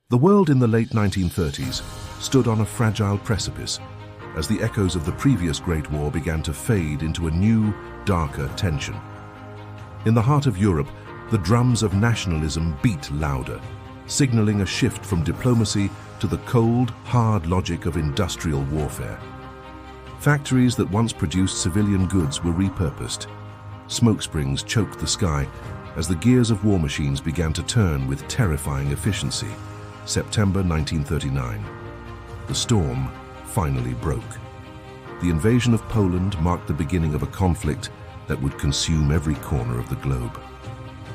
The world in the late 1930s stood on a fragile precipice as the echoes of the previous Great War began to fade into a new, darker tension. In the heart of Europe, the drums of nationalism beat louder, signaling a shift from diplomacy to the cold, hard logic of industrial warfare. Factories that once produced civilian goods were repurposed. Smoke springs choked the sky as the gears of war machines began to turn with terrifying efficiency. September 1939. The storm finally broke. The invasion of Poland marked the beginning of a conflict that would consume every corner of the globe.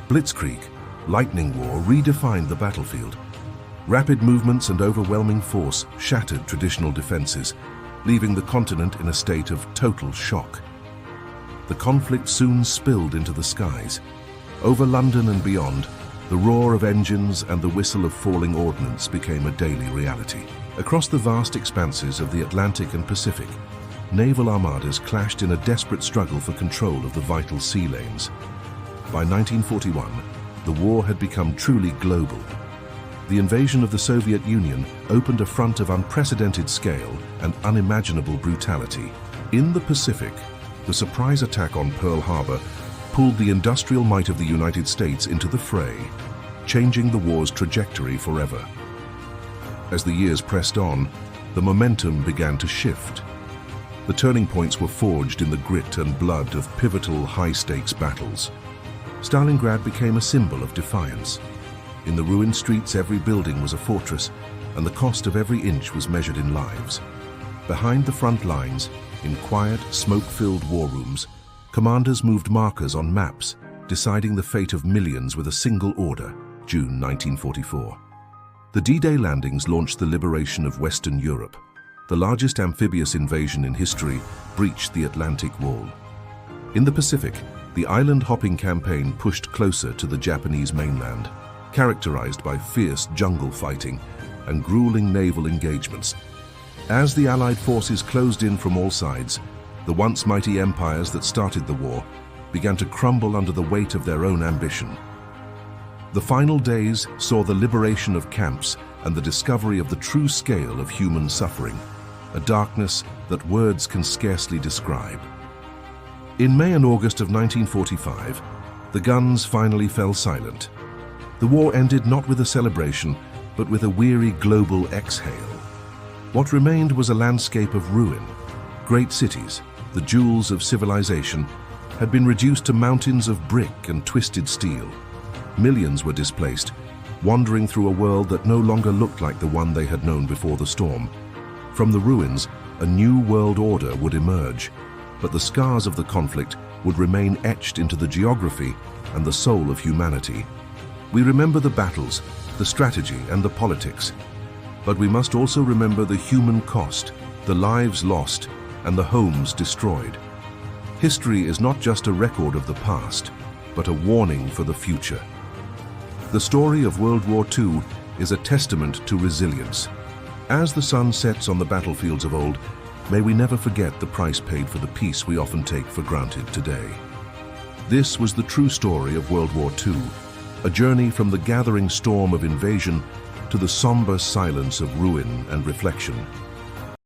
Blitzkrieg, lightning war, redefined the battlefield. Rapid movements and overwhelming force shattered traditional defenses, leaving the continent in a state of total shock. The conflict soon spilled into the skies. Over London and beyond, the roar of engines and the whistle of falling ordnance became a daily reality. Across the vast expanses of the Atlantic and Pacific, naval armadas clashed in a desperate struggle for control of the vital sea lanes. By 1941, the war had become truly global. The invasion of the Soviet Union opened a front of unprecedented scale and unimaginable brutality. In the Pacific, the surprise attack on Pearl Harbor pulled the industrial might of the United States into the fray, changing the war's trajectory forever. As the years pressed on, the momentum began to shift. The turning points were forged in the grit and blood of pivotal high-stakes battles. Stalingrad became a symbol of defiance. In the ruined streets, every building was a fortress, and the cost of every inch was measured in lives. Behind the front lines, in quiet, smoke-filled war rooms, commanders moved markers on maps, deciding the fate of millions with a single order, June 1944. The D-Day landings launched the liberation of Western Europe. The largest amphibious invasion in history breached the Atlantic Wall. In the Pacific, the island-hopping campaign pushed closer to the Japanese mainland, characterized by fierce jungle fighting and grueling naval engagements. As the Allied forces closed in from all sides, the once mighty empires that started the war began to crumble under the weight of their own ambition. The final days saw the liberation of camps and the discovery of the true scale of human suffering, a darkness that words can scarcely describe. In May and August of 1945, the guns finally fell silent. The war ended not with a celebration, but with a weary global exhale. What remained was a landscape of ruin. Great cities, the jewels of civilization, had been reduced to mountains of brick and twisted steel. Millions were displaced, wandering through a world that no longer looked like the one they had known before the storm. From the ruins, a new world order would emerge, but the scars of the conflict would remain etched into the geography and the soul of humanity. We remember the battles, the strategy, and the politics, but we must also remember the human cost, the lives lost, and the homes destroyed. History is not just a record of the past, but a warning for the future. The story of World War II is a testament to resilience. As the sun sets on the battlefields of old, may we never forget the price paid for the peace we often take for granted today. This was the true story of World War II, a journey from the gathering storm of invasion to the somber silence of ruin and reflection.